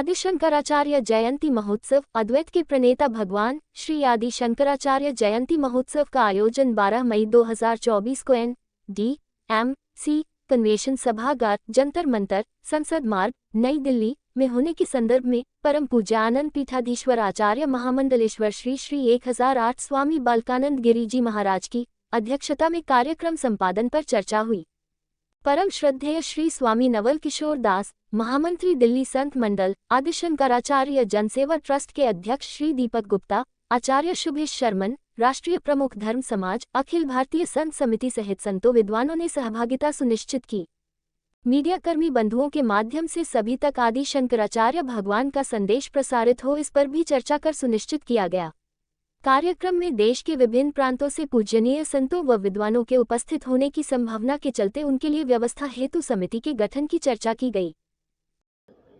आदि शंकराचार्य जयंती महोत्सव। अद्वैत के प्रणेता भगवान श्री आदि शंकराचार्य जयंती महोत्सव का आयोजन 12 मई 2024 को NDMC कन्वेंशन सभागार, जंतर मंतर, संसद मार्ग, नई दिल्ली में होने के संदर्भ में परम पूज्य आनंद पीठाधीश्वर आचार्य महामंडलेश्वर श्री श्री 1008 स्वामी बालकानंद गिरी जी महाराज की अध्यक्षता में कार्यक्रम संपादन पर चर्चा हुई। परम श्रद्धेय श्री स्वामी नवल किशोर दास, महामंत्री दिल्ली संत मंडल, आदि शंकराचार्य जनसेवा ट्रस्ट के अध्यक्ष श्री दीपक गुप्ता, आचार्य शुभेश शर्मन, राष्ट्रीय प्रमुख धर्म समाज, अखिल भारतीय संत समिति सहित संतों विद्वानों ने सहभागिता सुनिश्चित की। मीडियाकर्मी बंधुओं के माध्यम से सभी तक आदि शंकराचार्य भगवान का संदेश प्रसारित हो, इस पर भी चर्चा कर सुनिश्चित किया गया। कार्यक्रम में देश के विभिन्न प्रांतों से पूजनीय संतों व विद्वानों के उपस्थित होने की संभावना के चलते उनके लिए व्यवस्था हेतु समिति के गठन की चर्चा की गई।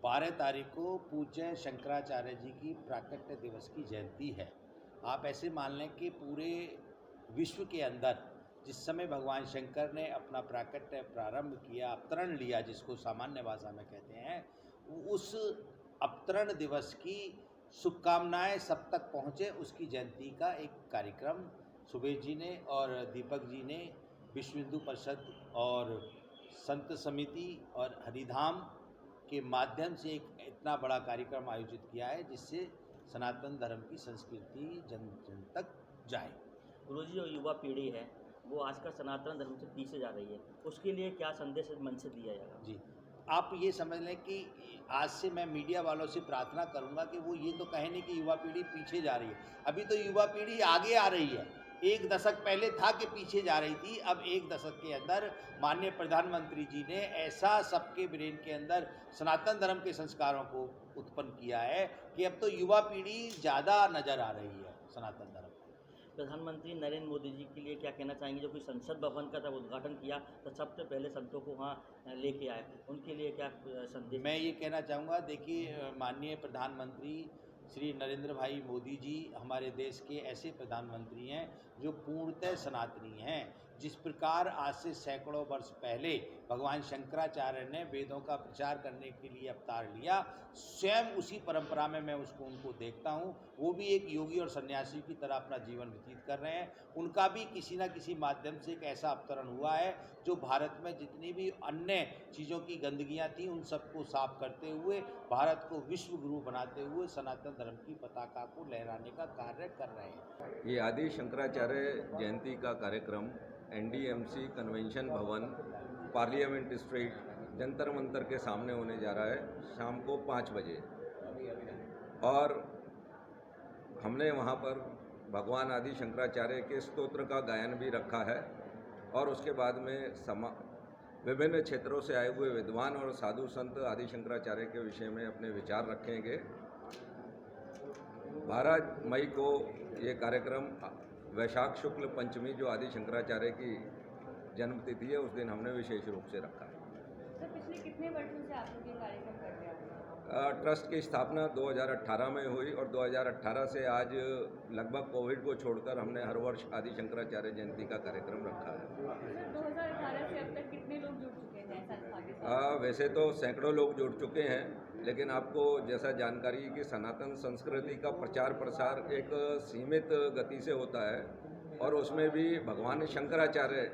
12 तारीख को पूज्य शंकराचार्य जी की प्राकट्य दिवस की जयंती है। आप ऐसे मान लें कि पूरे विश्व के अंदर जिस समय भगवान शंकर ने अपना प्राकट्य प्रारंभ किया, अवतरण लिया, जिसको सामान्य भाषा में कहते हैं, उस अवतरण दिवस की शुभकामनाएं सब तक पहुँचे, उसकी जयंती का एक कार्यक्रम सुबेश जी ने और दीपक जी ने विश्व हिंदू परिषद और संत समिति और हरिधाम के माध्यम से एक इतना बड़ा कार्यक्रम आयोजित किया है, जिससे सनातन धर्म की संस्कृति जन जन तक जाए। गुरुजी, जो युवा पीढ़ी है वो आज का सनातन धर्म से पीछे जा रही है, उसके लिए क्या संदेश मन से दिया जाएगा? जी, आप ये समझ लें कि आज से मैं मीडिया वालों से प्रार्थना करूंगा कि वो ये तो कहे नहीं कि युवा पीढ़ी पीछे जा रही है। अभी तो युवा पीढ़ी आगे आ रही है। एक दशक पहले था कि पीछे जा रही थी, अब एक दशक के अंदर माननीय प्रधानमंत्री जी ने ऐसा सबके ब्रेन के अंदर सनातन धर्म के संस्कारों को उत्पन्न किया है कि अब तो युवा पीढ़ी ज़्यादा नज़र आ रही है सनातन धर्म। प्रधानमंत्री नरेंद्र मोदी जी के लिए क्या कहना चाहेंगे? जो कोई संसद भवन का जब उद्घाटन किया तो सबसे पहले संतों को वहाँ लेके आए, उनके लिए क्या संदेश? मैं ये कहना चाहूँगा, देखिए, माननीय प्रधानमंत्री श्री नरेंद्र भाई मोदी जी हमारे देश के ऐसे प्रधानमंत्री हैं जो पूर्णतः सनातनी हैं। जिस प्रकार आज से सैकड़ों वर्ष पहले भगवान शंकराचार्य ने वेदों का प्रचार करने के लिए अवतार लिया, स्वयं उसी परंपरा में मैं उनको देखता हूँ। वो भी एक योगी और सन्यासी की तरह अपना जीवन व्यतीत कर रहे हैं। उनका भी किसी न किसी माध्यम से एक ऐसा अवतरण हुआ है जो भारत में जितनी भी अन्य चीज़ों की गंदगियाँ थी उन सबको साफ करते हुए भारत को विश्व गुरु बनाते हुए सनातन धर्म की पताका को लहराने का कार्य कर रहे हैं। ये आदि शंकराचार्य जयंती का कार्यक्रम NDMC कन्वेंशन भवन, पार्लियामेंट स्ट्रीट, जंतर मंतर के सामने होने जा रहा है शाम को 5 बजे। और हमने वहाँ पर भगवान आदि शंकराचार्य के स्तोत्र का गायन भी रखा है और उसके बाद में विभिन्न क्षेत्रों से आए हुए विद्वान और साधु संत आदि शंकराचार्य के विषय में अपने विचार रखेंगे। 12 मई को ये कार्यक्रम, वैशाख शुक्ल पंचमी जो आदि शंकराचार्य की जन्मतिथि है, उस दिन हमने विशेष रूप से रखा है। सर, पिछले कितने वर्षों से आप लोग ये कार्यक्रम कर रहे हैं? ट्रस्ट की स्थापना 2018 में हुई और 2018 से आज लगभग कोविड को छोड़कर हमने हर वर्ष आदि शंकराचार्य जयंती का कार्यक्रम रखा है। सर, 2018 से अब तक कितने लोग जुड़ चुके हैं संस्था के साथ? वैसे तो सैकड़ों लोग जुड़ चुके हैं, लेकिन आपको जैसा जानकारी कि सनातन संस्कृति का प्रचार प्रसार एक सीमित गति से होता है और उसमें भी भगवान शंकराचार्य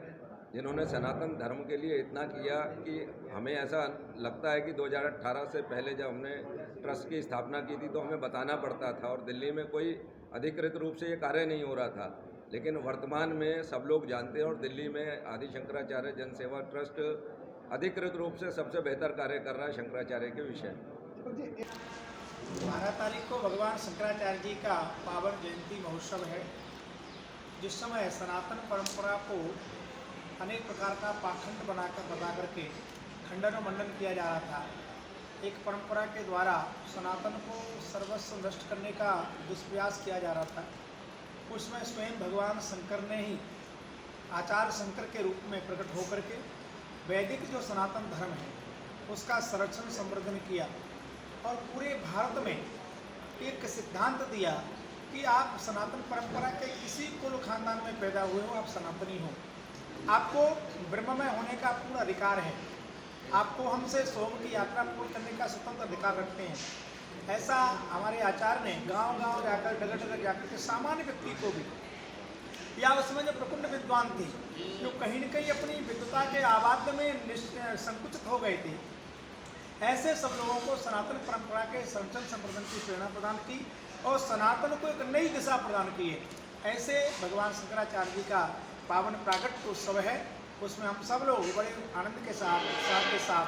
जिन्होंने सनातन धर्म के लिए इतना किया कि हमें ऐसा लगता है कि 2018 से पहले जब हमने ट्रस्ट की स्थापना की थी तो हमें बताना पड़ता था और दिल्ली में कोई अधिकृत रूप से ये कार्य नहीं हो रहा था, लेकिन वर्तमान में सब लोग जानते हैं और दिल्ली में आदि शंकराचार्य जनसेवा ट्रस्ट अधिकृत रूप से सबसे बेहतर कार्य कर रहा है शंकराचार्य के विषय में। 12 तारीख को भगवान शंकराचार्य जी का पावन जयंती महोत्सव है। जिस समय सनातन परंपरा को अनेक प्रकार का पाखंड बता करके खंडन और मंडन किया जा रहा था, एक परंपरा के द्वारा सनातन को सर्वस्व नष्ट करने का दुष्प्रयास किया जा रहा था, उसमें स्वयं भगवान शंकर ने ही आचार्य शंकर के रूप में प्रकट होकर के वैदिक जो सनातन धर्म है उसका संरक्षण संवर्धन किया और पूरे भारत में एक सिद्धांत दिया कि आप सनातन परंपरा के किसी कुल खानदान में पैदा हुए हो, आप सनातनी हो, आपको ब्रह्ममय होने का पूरा अधिकार है, आपको हमसे सोम की यात्रा पूर्ण करने का स्वतंत्र अधिकार रखते हैं। ऐसा हमारे आचार्य ने गांव-गांव जाकर डगर-डगर जाकर के सामान्य व्यक्ति को भी, या उसमें जो प्रकुंड विद्वान थे, जो कहीं न कहीं अपनी विद्वता के आवाद्य में संकुचित हो गए थे, ऐसे सब लोगों को सनातन परंपरा के संरक्षण संवर्धन की प्रेरणा प्रदान की और सनातन को एक नई दिशा प्रदान की है। ऐसे भगवान शंकराचार्य जी का पावन प्रागट्य उत्सव है, उसमें हम सब लोग बड़े आनंद के साथ, उत्साह के साथ,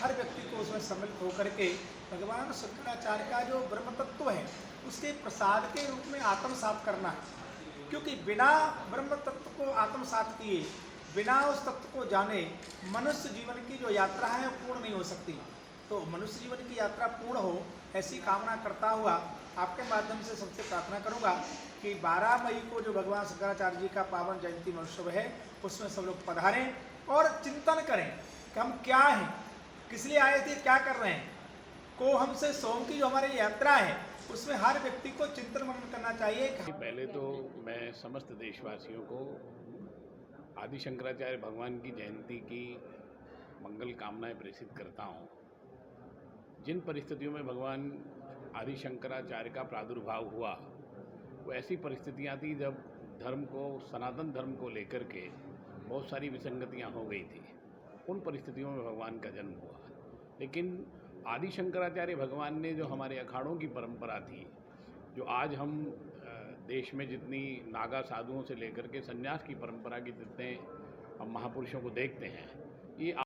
हर व्यक्ति को उसमें सम्मिलित होकर के भगवान शंकराचार्य का जो ब्रह्म तत्व है उसके प्रसाद के रूप में आत्मसात करना है। क्योंकि बिना ब्रह्म तत्व को आत्मसात किए, बिना उस तत्व को जाने मनुष्य जीवन की जो यात्रा है वो पूर्ण नहीं हो सकती। तो मनुष्य जीवन की यात्रा पूर्ण हो, ऐसी कामना करता हुआ आपके माध्यम से सबसे प्रार्थना करूंगा कि 12 मई को जो भगवान शंकराचार्य जी का पावन जयंती महोत्सव है उसमें सब लोग पधारें और चिंतन करें कि हम क्या हैं, किस लिए आए थे, क्या कर रहे हैं। को हमसे सोम की जो हमारी यात्रा है उसमें हर व्यक्ति को चिंतन मनन करना चाहिए। पहले तो मैं समस्त देशवासियों को आदि शंकराचार्य भगवान की जयंती की मंगल कामनाएं प्रेषित करता हूं। जिन परिस्थितियों में भगवान आदि शंकराचार्य का प्रादुर्भाव हुआ वो ऐसी परिस्थितियां थी जब धर्म को, सनातन धर्म को लेकर के बहुत सारी विसंगतियां हो गई थी। उन परिस्थितियों में भगवान का जन्म हुआ। लेकिन आदि शंकराचार्य भगवान ने जो हमारे अखाड़ों की परंपरा थी, जो आज हम देश में जितनी नागा साधुओं से लेकर के संन्यास की परंपरा की जितने हम महापुरुषों को देखते हैं, ये